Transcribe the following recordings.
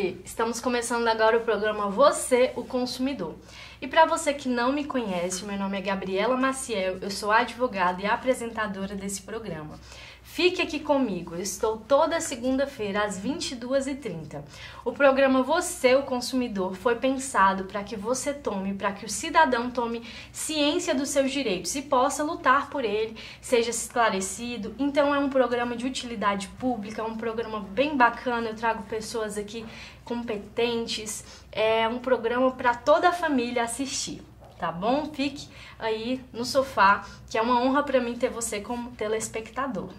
noite! Estamos começando agora o programa Você, o Consumidor. E para você que não me conhece, meu nome é Gabriela Maciel, eu sou advogada e apresentadora desse programa. Fique aqui comigo, eu estou toda segunda-feira às 22h30. O programa Você, o Consumidor, foi pensado para que você tome, para que o cidadão tome ciência dos seus direitos e possa lutar por ele, seja esclarecido. Então é um programa de utilidade pública, é um programa bem bacana, eu trago pessoas aqui competentes, é um programa para toda a família assistir. Tá bom? Fique aí no sofá, que é uma honra para mim ter você como telespectador.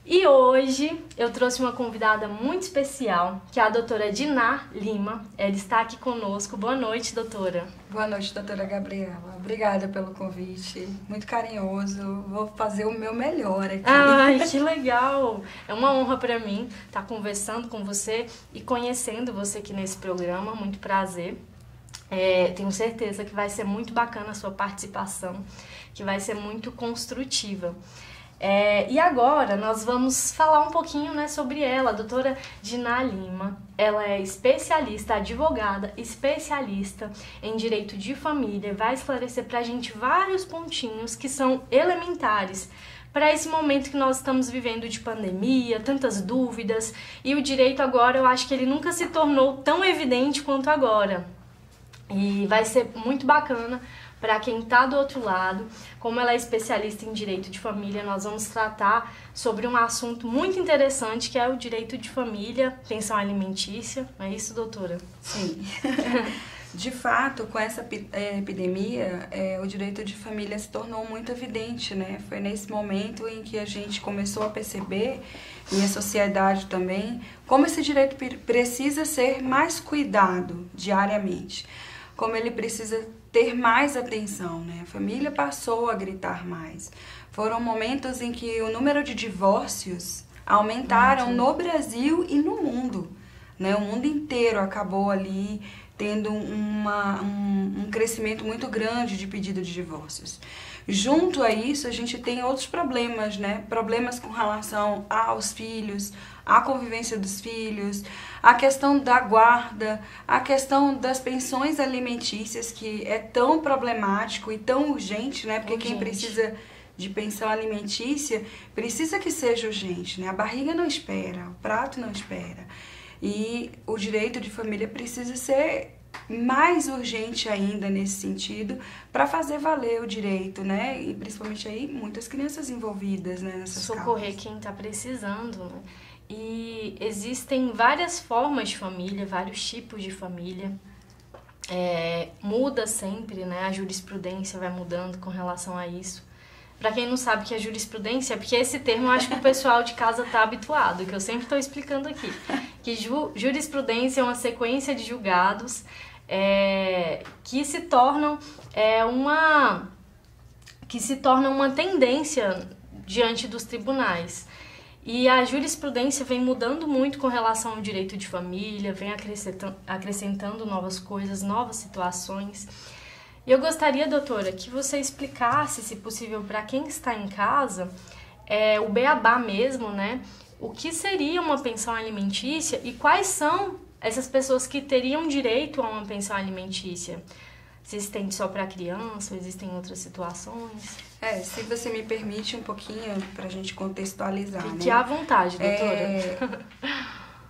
E hoje eu trouxe uma convidada muito especial, que é a doutora Diná Lima. Ela está aqui conosco. Boa noite, doutora. Boa noite, doutora Gabriela. Obrigada pelo convite. Muito carinhoso. Vou fazer o meu melhor aqui. Ai, que legal! É uma honra para mim estar conversando com você e conhecendo você aqui nesse programa. Muito prazer. Tenho certeza que vai ser muito bacana a sua participação, que vai ser muito construtiva. E agora nós vamos falar um pouquinho, né, sobre ela, a doutora Diná Lima. Ela é especialista, advogada, especialista em direito de família. Vai esclarecer pra gente vários pontinhos que são elementares para esse momento que nós estamos vivendo de pandemia, tantas dúvidas. E o direito agora, eu acho que ele nunca se tornou tão evidente quanto agora. E vai ser muito bacana para quem está do outro lado. Como ela é especialista em direito de família, nós vamos tratar sobre um assunto muito interessante, que é o direito de família, pensão alimentícia. Não é isso, doutora? Sim. De fato, com essa epidemia, o direito de família se tornou muito evidente, né? Foi nesse momento em que a gente começou a perceber, e a sociedade também, como esse direito precisa ser mais cuidado diariamente, como ele precisa ter mais atenção, né? A família passou a gritar mais. Foram momentos em que o número de divórcios aumentaram no Brasil e no mundo, né? O mundo inteiro acabou ali tendo um crescimento muito grande de pedido de divórcios. Junto a isso, a gente tem outros problemas, né? Problemas com relação aos filhos, à convivência dos filhos, a questão da guarda, a questão das pensões alimentícias, que é tão problemático e tão urgente, né? Porque quem precisa de pensão alimentícia precisa que seja urgente, né? A barriga não espera, o prato não espera. E o direito de família precisa ser mais urgente ainda nesse sentido para fazer valer o direito, né? E principalmente aí muitas crianças envolvidas, né, nessas socorrer causas. Quem está precisando, né? E existem várias formas de família, vários tipos de família. Muda sempre, né? A jurisprudência vai mudando com relação a isso. Para quem não sabe o que é jurisprudência, é porque esse termo eu acho que o pessoal de casa está habituado, que eu sempre estou explicando aqui. Que jurisprudência é uma sequência de julgados que se tornam uma tendência diante dos tribunais. E a jurisprudência vem mudando muito com relação ao direito de família, vem acrescentando novas coisas, novas situações. E eu gostaria, doutora, que você explicasse, se possível, para quem está em casa, o beabá mesmo, né? O que seria uma pensão alimentícia e quais são essas pessoas que teriam direito a uma pensão alimentícia? Se estende só para criança ou existem outras situações? Se você me permite um pouquinho para a gente contextualizar, Fique né? à vontade, doutora.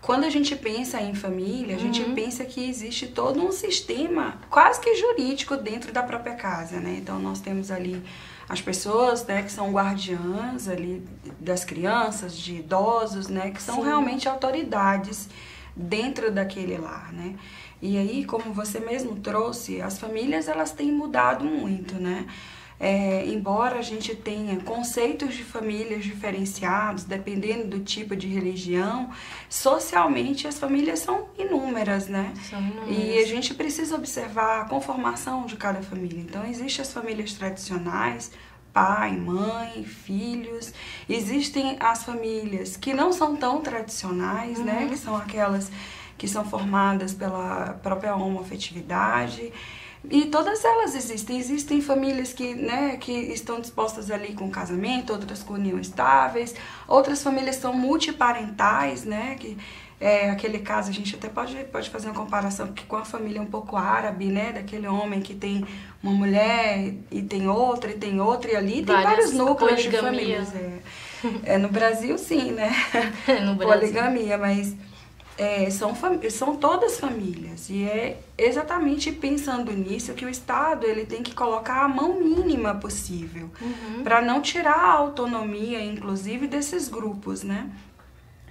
Quando a gente pensa em família, a gente pensa que existe todo um sistema quase que jurídico dentro da própria casa, né? Então, nós temos ali as pessoas, né, que são guardiãs ali das crianças, de idosos, né, que são realmente autoridades dentro daquele lar, né? E aí, como você mesmo trouxe, as famílias, elas têm mudado muito, né? Embora a gente tenha conceitos de famílias diferenciados, dependendo do tipo de religião, socialmente as famílias são inúmeras, né? São inúmeras. E a gente precisa observar a conformação de cada família. Então, existem as famílias tradicionais, pai, mãe, filhos. Existem as famílias que não são tão tradicionais, né? Que são aquelas que são formadas pela própria homoafetividade. E todas elas existem. Existem famílias que, né, que estão dispostas ali com casamento, outras com união estáveis, outras famílias são multiparentais, né, que aquele caso, a gente até pode fazer uma comparação com a família um pouco árabe, né? Daquele homem que tem uma mulher e tem outra, e ali tem vários núcleos de famílias. No Brasil, sim, né? No Brasil. Poligamia, mas são todas famílias. E é exatamente pensando nisso que o Estado ele tem que colocar a mão mínima possível para não tirar a autonomia, inclusive, desses grupos, né?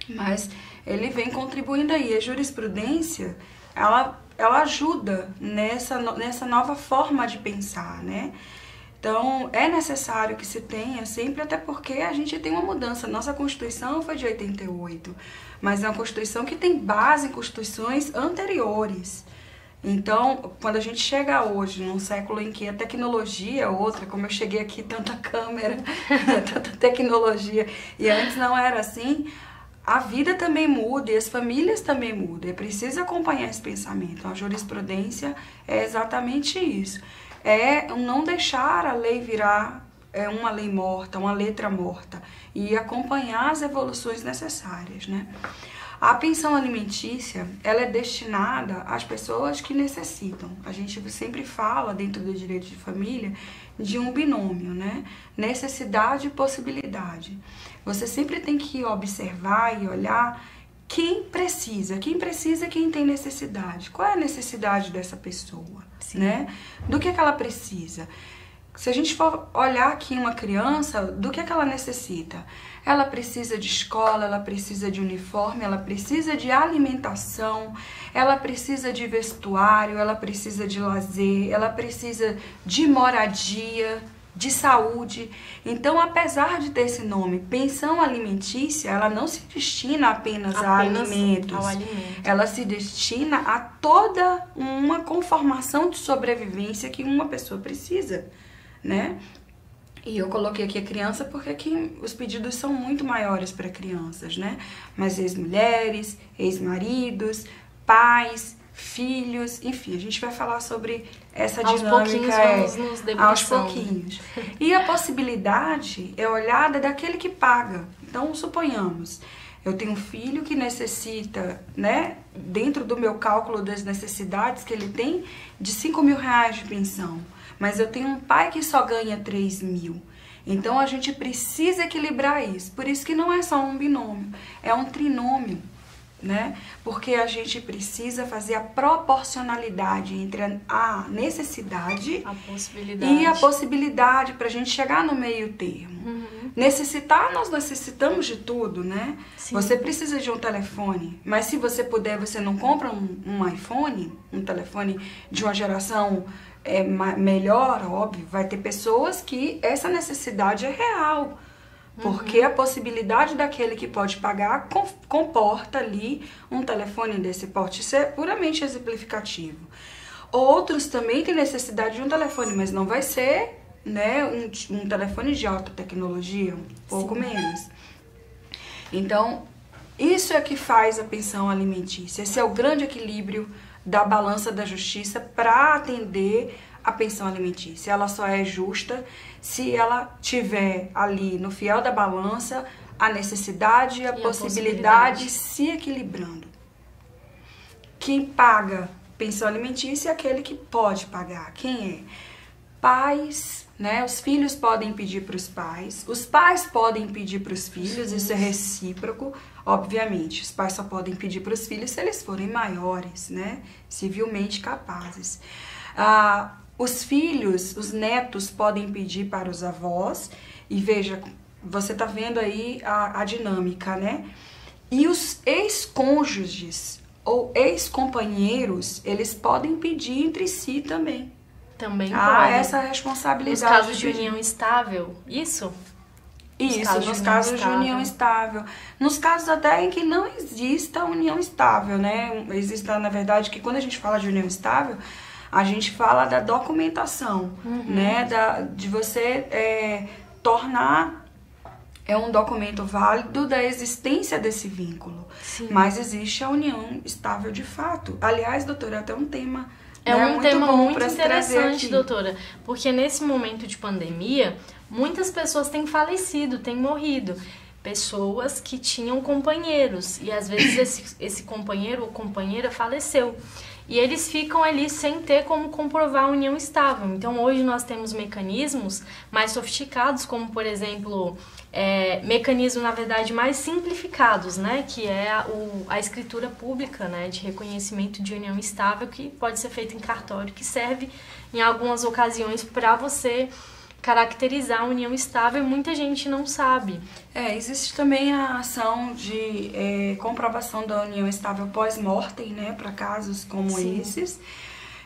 Mas ele vem contribuindo aí. A jurisprudência, ela ajuda nessa nova forma de pensar, né? Então, é necessário que se tenha sempre, até porque a gente tem uma mudança. Nossa Constituição foi de 88, mas é uma Constituição que tem base em constituições anteriores. Então, quando a gente chega hoje, num século em que a tecnologia é outra, como eu cheguei aqui, tanta câmera, tanta tecnologia, e antes não era assim, a vida também muda e as famílias também mudam. É preciso acompanhar esse pensamento. A jurisprudência é exatamente isso. É não deixar a lei virar uma lei morta, uma letra morta, e acompanhar as evoluções necessárias, né? A pensão alimentícia, ela é destinada às pessoas que necessitam. A gente sempre fala, dentro do direito de família, de um binômio, né? Necessidade e possibilidade. Você sempre tem que observar e olhar quem precisa e quem tem necessidade. Qual é a necessidade dessa pessoa, né? Do que ela precisa? Se a gente for olhar aqui uma criança, do que ela necessita? Ela precisa de escola, ela precisa de uniforme, ela precisa de alimentação, ela precisa de vestuário, ela precisa de lazer, ela precisa de moradia, de saúde. Então, apesar de ter esse nome, pensão alimentícia, ela não se destina apenas a alimentos. Ao alimento. Ela se destina a toda uma conformação de sobrevivência que uma pessoa precisa, né? E eu coloquei aqui a criança porque aqui os pedidos são muito maiores para crianças, né? Mas ex-mulheres, ex-maridos, pais, filhos, enfim, a gente vai falar sobre essa dinâmica. Aos pouquinhos vamos nos debruçando. Aos pouquinhos. E a possibilidade é olhada daquele que paga. Então, suponhamos, eu tenho um filho que necessita, né, dentro do meu cálculo das necessidades que ele tem, de 5 mil reais de pensão. Mas eu tenho um pai que só ganha 3 mil. Então, a gente precisa equilibrar isso. Por isso que não é só um binômio, é um trinômio, né? Porque a gente precisa fazer a proporcionalidade entre a necessidade e a possibilidade para a gente chegar no meio termo. Necessitar, nós necessitamos de tudo, né? Sim. Você precisa de um telefone, mas se você puder, você não compra um iPhone, um telefone de uma geração melhor, óbvio. Vai ter pessoas que essa necessidade é real. Porque a possibilidade daquele que pode pagar comporta ali um telefone desse porte. Isso é puramente exemplificativo. Outros também têm necessidade de um telefone, mas não vai ser, né, um telefone de alta tecnologia, um pouco menos. Então, isso é que faz a pensão alimentícia. Esse é o grande equilíbrio da balança da justiça para atender a pensão alimentícia. Ela só é justa se ela tiver ali no fiel da balança a necessidade e a possibilidade se equilibrando. Quem paga pensão alimentícia é aquele que pode pagar. Quem é? Pais, né? Os filhos podem pedir para os pais podem pedir para os filhos, isso é recíproco, obviamente. Os pais só podem pedir para os filhos se eles forem maiores, né? Civilmente capazes. Os filhos, os netos podem pedir para os avós, e veja, você tá vendo aí a dinâmica, né? E os ex-cônjuges ou ex-companheiros, eles podem pedir entre si também. Também podem. Essa responsabilidade. Nos casos de união estável, isso? Isso, nos casos de união estável. Nos casos até em que não exista união estável, né? Exista, na verdade, que quando a gente fala de união estável, a gente fala da documentação, né? De você tornar um documento válido da existência desse vínculo. Sim. Mas existe a união estável de fato. Aliás, doutora, é até um tema... É um tema muito interessante, doutora, porque nesse momento de pandemia, muitas pessoas têm falecido, têm morrido. pessoas que tinham companheiros e às vezes esse companheiro ou companheira faleceu. E eles ficam ali sem ter como comprovar a união estável. Então, hoje nós temos mecanismos mais sofisticados, como, por exemplo, mecanismos, na verdade, mais simplificados, né? Que é a escritura pública, né? De reconhecimento de união estável, que pode ser feito em cartório, que serve, em algumas ocasiões, para você caracterizar a união estável, e muita gente não sabe. Existe também a ação de comprovação da união estável pós-mortem, né, para casos como Sim. esses.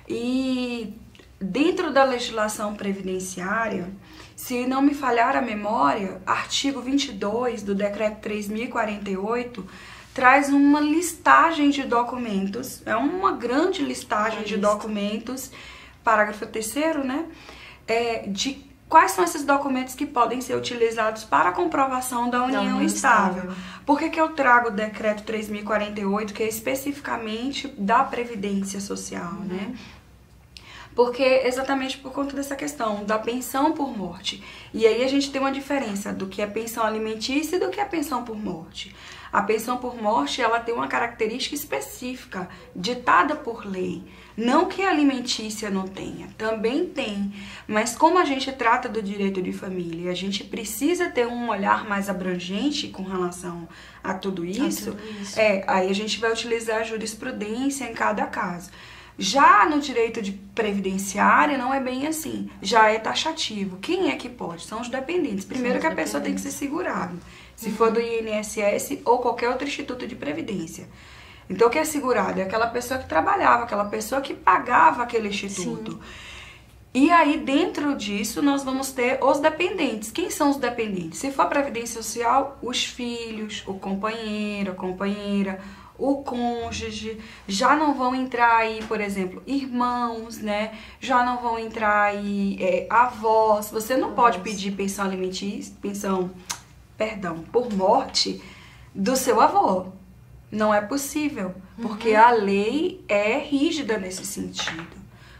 E dentro da legislação previdenciária, se não me falhar a memória, artigo 22 do Decreto 3.048 traz uma listagem de documentos, é uma grande listagem de documentos, parágrafo 3º, né, de quais são esses documentos que podem ser utilizados para a comprovação da união estável. Por que eu trago o decreto 3.048, que é especificamente da Previdência Social, né? Porque exatamente por conta dessa questão da pensão por morte. E aí a gente tem uma diferença do que é pensão alimentícia e do que é pensão por morte. A pensão por morte, ela tem uma característica específica, ditada por lei. Não que a alimentícia não tenha, também tem. Mas como a gente trata do direito de família, a gente precisa ter um olhar mais abrangente com relação a tudo isso. Aí a gente vai utilizar a jurisprudência em cada caso. Já no direito de previdenciário não é bem assim, já é taxativo. Quem é que pode? São os dependentes. Primeiro que a pessoa tem que ser segurada, se for do INSS ou qualquer outro instituto de previdência. Então o que é segurado? É aquela pessoa que trabalhava, aquela pessoa que pagava aquele instituto. Sim. E aí dentro disso nós vamos ter os dependentes. Quem são os dependentes? Se for a previdência social, os filhos, o companheiro, a companheira, o cônjuge, já não vão entrar aí, por exemplo, irmãos, né? Já não vão entrar aí avós. Você não pode pedir pensão alimentícia, por morte do seu avô. Não é possível, porque a lei é rígida nesse sentido,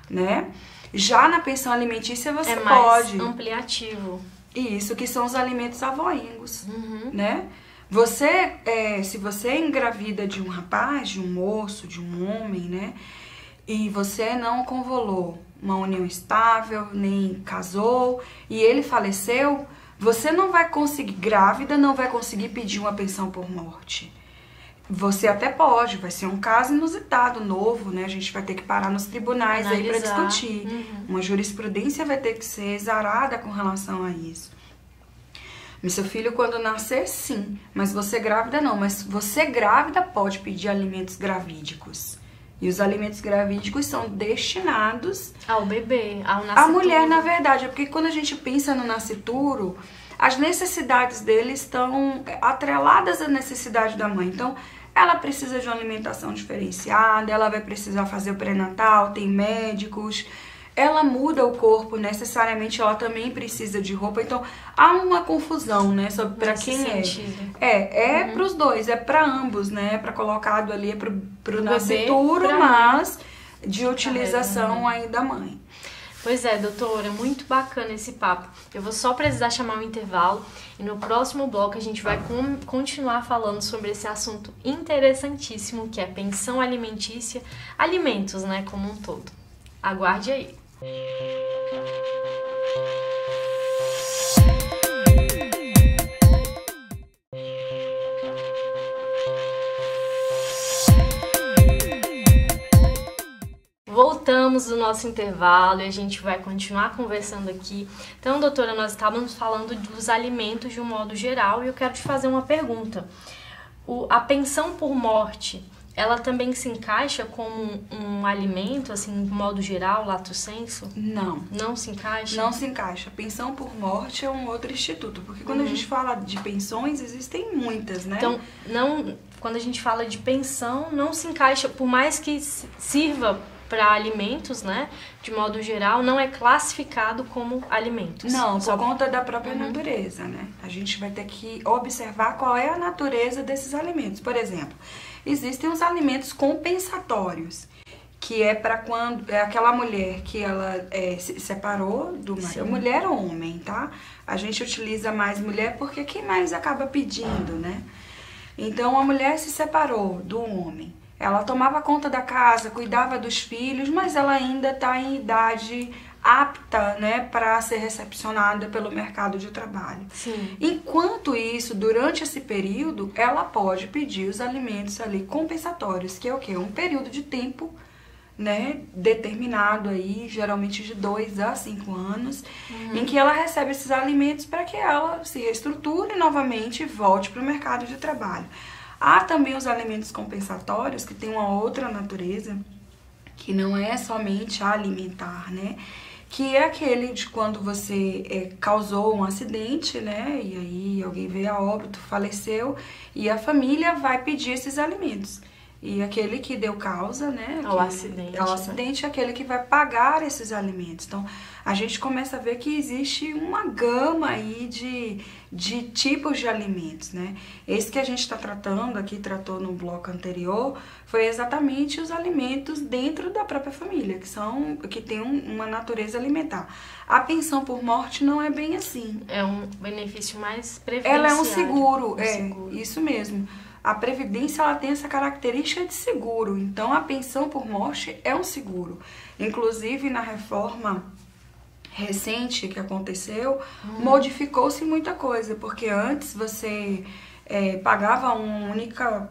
né? Já na pensão alimentícia você pode... É mais ampliativo. Isso, que são os alimentos avoengos, né? Você, se você é engravida de um rapaz, de um moço, de um homem, né? E você não convolou uma união estável, nem casou, e ele faleceu, você não vai conseguir, grávida, não vai conseguir pedir uma pensão por morte. Você até pode, vai ser um caso inusitado, novo, né? A gente vai ter que parar nos tribunais aí para discutir. Uma jurisprudência vai ter que ser exarada com relação a isso. Mas seu filho, quando nascer, sim. Mas você grávida, não. Mas você grávida pode pedir alimentos gravídicos. E os alimentos gravídicos são destinados ao bebê, ao nascituro. A mulher, na verdade. É porque quando a gente pensa no nascituro, as necessidades dele estão atreladas à necessidade da mãe. Então, ela precisa de uma alimentação diferenciada, ela vai precisar fazer o pré-natal, tem médicos, ela muda o corpo, necessariamente ela também precisa de roupa. Então, há uma confusão, né, sobre para quem é para os dois, é para ambos, né, para colocado ali, é pro nascituro, mas de utilização aí da mãe. Pois é, doutora, muito bacana esse papo. Eu vou só precisar chamar um intervalo e no próximo bloco a gente vai continuar falando sobre esse assunto interessantíssimo que é pensão alimentícia, alimentos, né, como um todo. Aguarde aí. Voltamos do nosso intervalo e a gente vai continuar conversando aqui. Então, doutora, nós estávamos falando dos alimentos de um modo geral e eu quero te fazer uma pergunta. A pensão por morte, ela também se encaixa como um alimento, assim, de modo geral, lato sensu? Não. Não se encaixa? Não se encaixa. Pensão por morte é um outro instituto, porque quando a gente fala de pensões, existem muitas, né? Então, quando a gente fala de pensão, não se encaixa, por mais que sirva para alimentos, né, de modo geral, não é classificado como alimentos. Não, por conta da própria natureza, né? A gente vai ter que observar qual é a natureza desses alimentos. Por exemplo, existem os alimentos compensatórios, que é para quando é aquela mulher que ela se separou do marido, Sim. mulher ou homem, tá? A gente utiliza mais mulher porque quem mais acaba pedindo, né? Então a mulher se separou do homem. Ela tomava conta da casa, cuidava dos filhos, mas ela ainda está em idade apta, né, para ser recepcionada pelo mercado de trabalho. Sim. Enquanto isso, durante esse período, ela pode pedir os alimentos ali compensatórios, que é o quê? Um período de tempo, né, determinado aí, geralmente de 2 a 5 anos, em que ela recebe esses alimentos para que ela se reestruture novamente e volte para o mercado de trabalho. Há também os alimentos compensatórios, que tem uma outra natureza, que não é somente alimentar, né? Que é aquele de quando você causou um acidente, né? E aí alguém veio a óbito, faleceu, e a família vai pedir esses alimentos. E aquele que deu causa, né? Ao acidente. Ao acidente é aquele que vai pagar esses alimentos. Então, a gente começa a ver que existe uma gama aí de tipos de alimentos, né? Esse que a gente está tratando aqui, tratou no bloco anterior, foi exatamente os alimentos dentro da própria família, que tem uma natureza alimentar. A pensão por morte não é bem assim. É um benefício mais previdenciário. Ela é um seguro, seguro. Isso mesmo. A previdência, ela tem essa característica de seguro, então a pensão por morte é um seguro. Inclusive, na reforma recente que aconteceu, modificou-se muita coisa, porque antes você pagava uma única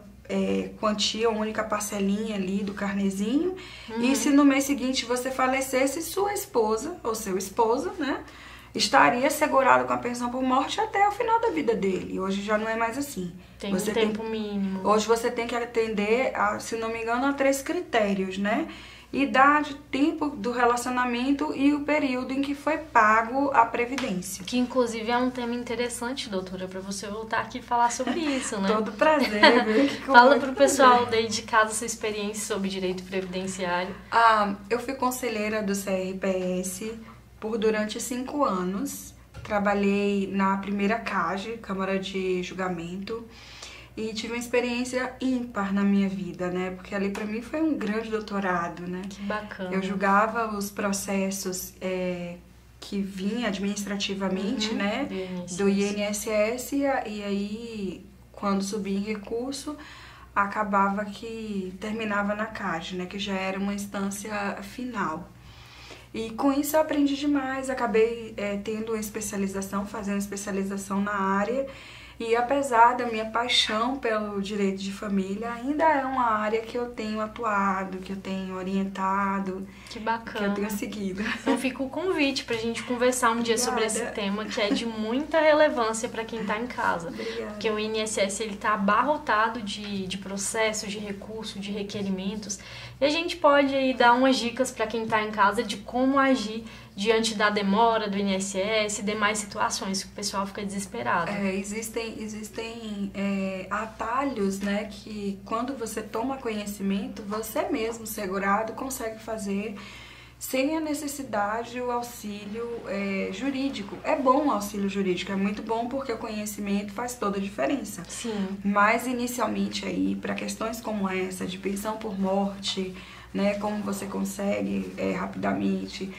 quantia, uma única parcelinha ali do carnezinho, e se no mês seguinte você falecesse, sua esposa, ou seu esposo, né, estaria segurado com a pensão por morte até o final da vida dele. Hoje já não é mais assim. Tem um tempo mínimo. Hoje você tem que atender, se não me engano, a 3 critérios, né? Idade, tempo do relacionamento e o período em que foi pago a previdência. Que inclusive é um tema interessante, doutora, para você voltar aqui e falar sobre isso, né? Todo prazer, viu? Fala pro pessoal daí de casa sua experiência sobre direito previdenciário. Eu fui conselheira do CRPS durante 5 anos. Trabalhei na primeira CAGE, Câmara de Julgamento, e tive uma experiência ímpar na minha vida, né? Porque ali pra mim foi um grande doutorado, né? Que bacana. Eu julgava os processos que vinham administrativamente, né? Do INSS, e aí quando subia em recurso, acabava que terminava na CAGE, né? Que já era uma instância final. E com isso eu aprendi demais, acabei tendo uma especialização, fazendo especialização na área. E apesar da minha paixão pelo direito de família, ainda é uma área que eu tenho atuado, que eu tenho orientado. Que bacana. Que eu tenho seguido. Então fica o convite pra gente conversar um dia sobre esse tema, que é de muita relevância para quem tá em casa. Obrigada. Porque o INSS, ele tá abarrotado de processos, de recursos, de requerimentos. E a gente pode aí dar umas dicas para quem tá em casa de como agir diante da demora do INSS e demais situações que o pessoal fica desesperado. Existem atalhos, né, que quando você toma conhecimento, você mesmo, segurado, consegue fazer sem a necessidade o auxílio jurídico. É bom o auxílio jurídico, é muito bom porque o conhecimento faz toda a diferença. Sim. Mas inicialmente aí, para questões como essa, de pensão por morte, né, como você consegue rapidamente,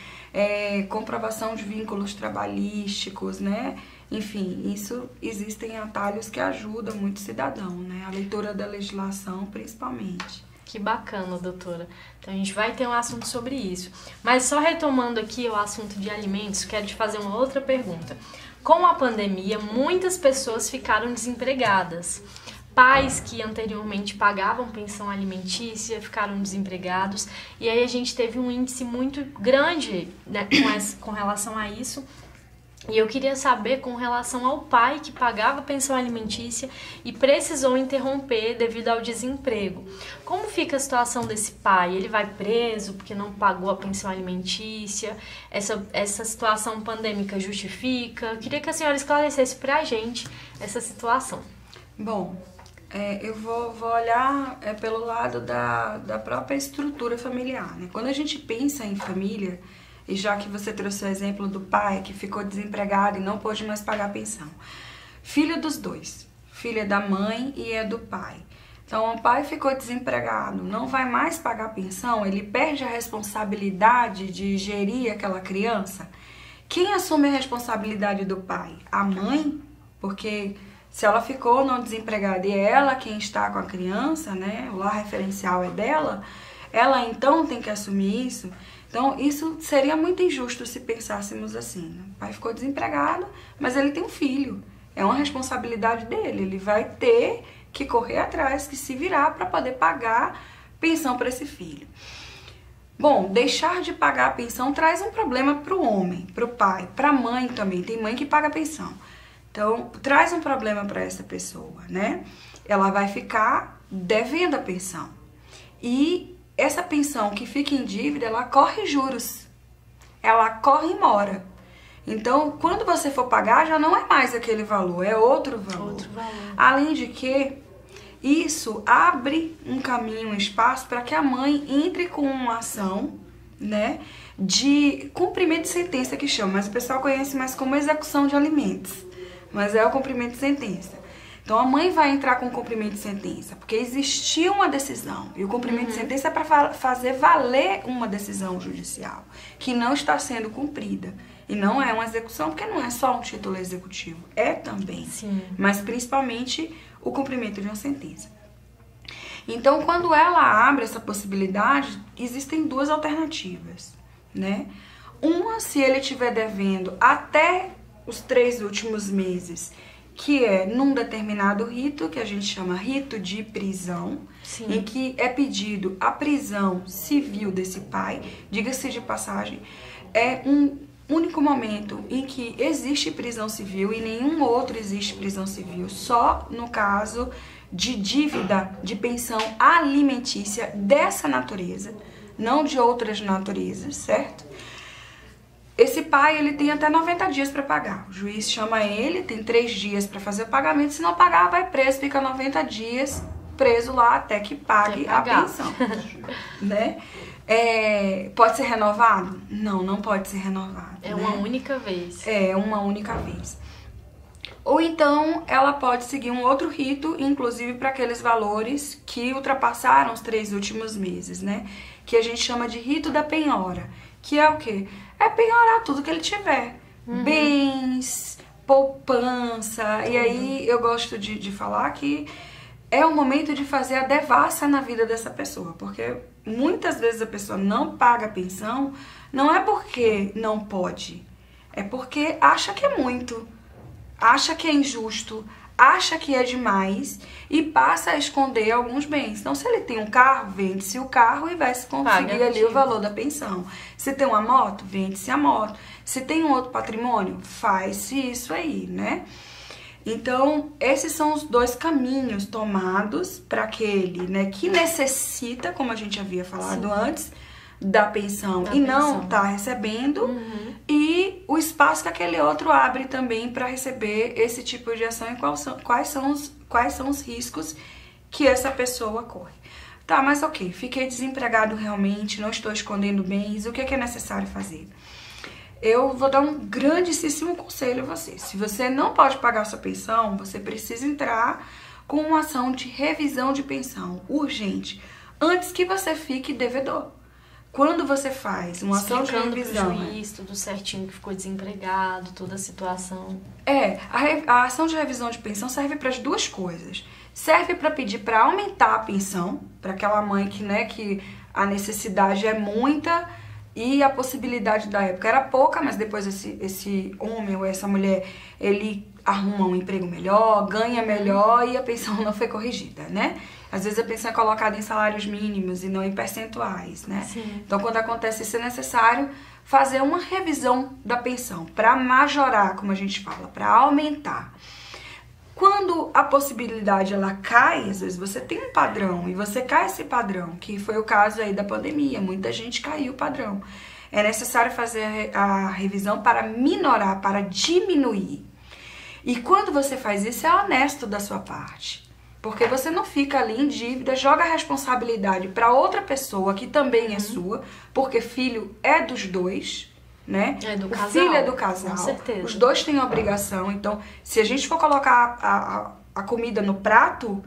comprovação de vínculos trabalhísticos, né? Enfim, existem atalhos que ajudam muito o cidadão, né? A leitura da legislação, principalmente. Que bacana, doutora. Então a gente vai ter um assunto sobre isso. Mas só retomando aqui o assunto de alimentos, quero te fazer uma outra pergunta. Com a pandemia, muitas pessoas ficaram desempregadas. Pais que anteriormente pagavam pensão alimentícia ficaram desempregados, e aí a gente teve um índice muito grande, né, com relação a isso. E eu queria saber com relação ao pai que pagava pensão alimentícia e precisou interromper devido ao desemprego. Como fica a situação desse pai? Ele vai preso porque não pagou a pensão alimentícia? Essa situação pandêmica justifica? Eu queria que a senhora esclarecesse pra gente essa situação. Bom, eu vou olhar pelo lado da própria estrutura familiar, né? Quando a gente pensa em família, e já que você trouxe o exemplo do pai que ficou desempregado e não pôde mais pagar a pensão. Filho dos dois. Filha da mãe e do pai. Então, o pai ficou desempregado, não vai mais pagar pensão, ele perde a responsabilidade de gerir aquela criança. Quem assume a responsabilidade do pai? A mãe, porque se ela ficou não desempregada e é ela quem está com a criança, né? O lar referencial é dela, ela então tem que assumir isso. Então, isso seria muito injusto se pensássemos assim. O pai ficou desempregado, mas ele tem um filho. É uma responsabilidade dele, ele vai ter que correr atrás, que se virar para poder pagar pensão para esse filho. Bom, deixar de pagar a pensão traz um problema para o homem, para o pai, para a mãe também. Tem mãe que paga pensão. Então, traz um problema para essa pessoa, né? Ela vai ficar devendo a pensão. E essa pensão que fica em dívida, ela corre juros. Ela corre e mora. Então, quando você for pagar, já não é mais aquele valor, é outro valor. Outro valor. Além de que isso abre um caminho, um espaço para que a mãe entre com uma ação, né, de cumprimento de sentença que chama, mas o pessoal conhece mais como execução de alimentos, mas é o cumprimento de sentença. Então a mãe vai entrar com o cumprimento de sentença, porque existiu uma decisão, e o cumprimento de sentença é para fazer valer uma decisão judicial, que não está sendo cumprida. E não é uma execução, porque não é só um título executivo, é também, Sim. mas principalmente o cumprimento de uma sentença. Então, quando ela abre essa possibilidade, existem duas alternativas, né? Uma, se ele estiver devendo até os 3 últimos meses, que é num determinado rito, que a gente chama rito de prisão, Sim. em que é pedido a prisão civil desse pai. Diga-se de passagem, é um único momento em que existe prisão civil e nenhum outro existe prisão civil, só no caso de dívida de pensão alimentícia dessa natureza, não de outras naturezas, certo? Esse pai, ele tem até 90 dias para pagar. O juiz chama ele, tem 3 dias para fazer o pagamento, se não pagar, vai preso, fica 90 dias preso lá até que pague a pensão, né? Pode ser renovado? Não, não pode ser renovado. É uma única vez. É uma única vez. Ou então ela pode seguir um outro rito, inclusive para aqueles valores que ultrapassaram os 3 últimos meses, né? Que a gente chama de rito da penhora. Que é o quê? É penhorar tudo que ele tiver. Bens, poupança. E aí eu gosto de falar que é o momento de fazer a devassa na vida dessa pessoa. Porque muitas vezes a pessoa não paga a pensão, não é porque não pode, é porque acha que é muito, acha que é injusto, acha que é demais e passa a esconder alguns bens. Então, se ele tem um carro, vende-se o carro e vai se conseguir ali o valor da pensão. Se tem uma moto, vende-se a moto. Se tem um outro patrimônio, faz-se isso aí, né? Então, esses são os 2 caminhos tomados para aquele, né, que necessita, como a gente havia falado antes, da pensão e não está recebendo, e o espaço que aquele outro abre também para receber esse tipo de ação e quais são os riscos que essa pessoa corre. Tá, mas ok, fiquei desempregado realmente, não estou escondendo bens, o que é necessário fazer? Eu vou dar um grandíssimo conselho a você. Se você não pode pagar sua pensão, você precisa entrar com uma ação de revisão de pensão urgente, antes que você fique devedor. Quando você faz uma ação de revisão... Explicando pro juiz tudo certinho, que ficou desempregado, toda a situação. A ação de revisão de pensão serve para as 2 coisas. Serve para pedir para aumentar a pensão, para aquela mãe que, né, que a necessidade é muita e a possibilidade da época era pouca, mas depois esse homem ou essa mulher, ele arruma um emprego melhor, ganha melhor e a pensão não foi corrigida, né? Às vezes a pensão é colocada em salários mínimos e não em percentuais, né? Sim. Então, quando acontece isso, é necessário fazer uma revisão da pensão para majorar, como a gente fala, para aumentar. Quando a possibilidade ela cai, às vezes você tem um padrão e você cai esse padrão, que foi o caso aí da pandemia, muita gente caiu o padrão. É necessário fazer a revisão para minorar, para diminuir. E quando você faz isso, é honesto da sua parte. Porque você não fica ali em dívida, joga a responsabilidade para outra pessoa que também é sua, porque filho é dos 2, né? É do o casal. filho é do casal. Com certeza. Os 2 têm obrigação. Então, se a gente for colocar a comida no prato,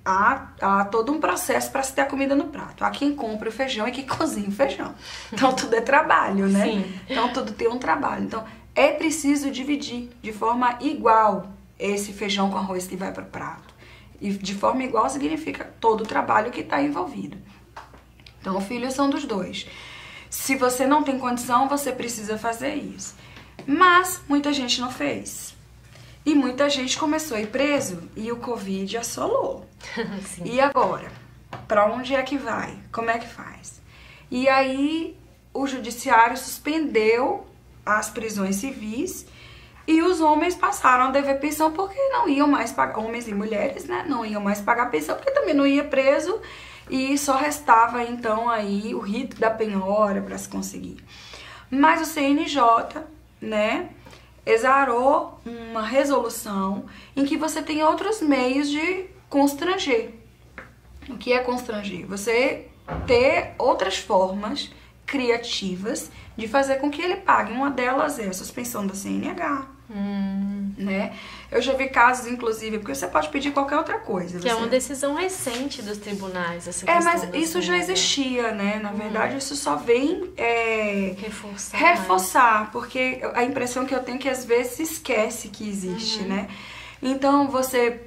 há todo um processo para se ter a comida no prato. Há quem compra o feijão e quem cozinha o feijão. Então tudo é trabalho, né? Sim. Então tudo tem um trabalho. Então é preciso dividir de forma igual esse feijão com arroz que vai para o prato. E de forma igual significa todo o trabalho que está envolvido. Então, filhos são dos dois. Se você não tem condição, você precisa fazer isso. Mas muita gente não fez. E muita gente começou a ir preso e o Covid assolou. Sim. E agora? Para onde é que vai? Como é que faz? E aí o judiciário suspendeu as prisões civis e os homens passaram a dever pensão porque não iam mais pagar, homens e mulheres, né? Não iam mais pagar pensão porque também não ia preso e só restava então aí o rito da penhora para se conseguir. Mas o CNJ, né, exarou uma resolução em que você tem outros meios de constranger. O que é constranger? Você ter outras formas criativas de fazer com que ele pague. Uma delas é a suspensão da CNH, né? Eu já vi casos, inclusive, porque você pode pedir qualquer outra coisa. Que é uma decisão recente dos tribunais, essa É, questão mas da isso já CNH. existia, né? Na verdade, isso só vem Reforçar, porque a impressão que eu tenho é que às vezes se esquece que existe, né? Então,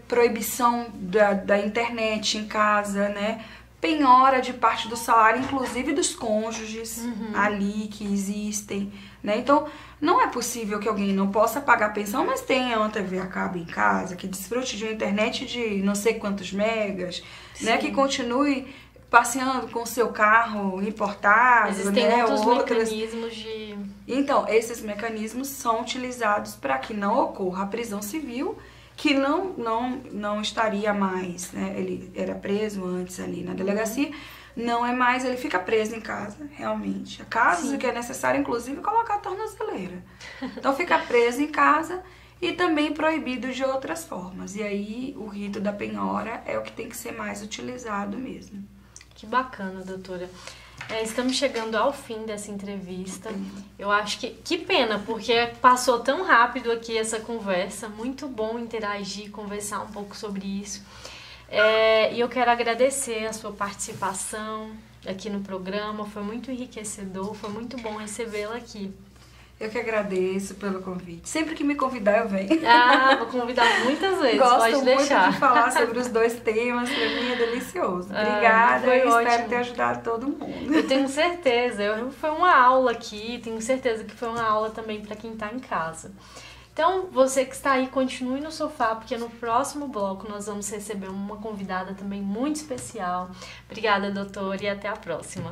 proibição da internet em casa, né? Penhora de parte do salário, inclusive dos cônjuges ali que existem, né? Então, não é possível que alguém não possa pagar pensão, mas tenha uma TV a cabo em casa, que desfrute de uma internet de não sei quantos megas, né? Que continue passeando com o seu carro importado, existem né? outros mecanismos de... Então, esses mecanismos são utilizados para que não ocorra a prisão civil, que não estaria mais, né? Ele era preso antes ali na delegacia, não é mais, ele fica preso em casa, realmente. Casos que é necessário, inclusive, colocar a tornozeleira. Então, fica preso em casa e também proibido de outras formas. E aí, o rito da penhora é o que tem que ser mais utilizado mesmo. Que bacana, doutora. Estamos chegando ao fim dessa entrevista. Eu acho que pena, porque passou tão rápido aqui essa conversa. Muito bom interagir, conversar um pouco sobre isso. E eu quero agradecer a sua participação aqui no programa. Foi muito enriquecedor, foi muito bom recebê-la aqui. Eu que agradeço pelo convite. Sempre que me convidar, eu venho. Vou convidar muitas vezes, Gosto pode deixar. muito de falar sobre os dois temas, pra mim é delicioso. Obrigada, foi eu espero ótimo. ter ajudado todo mundo. Eu tenho certeza, foi uma aula aqui, tenho certeza que foi uma aula também para quem está em casa. Então, você que está aí, continue no sofá, porque no próximo bloco nós vamos receber uma convidada também muito especial. Obrigada, doutora, e até a próxima.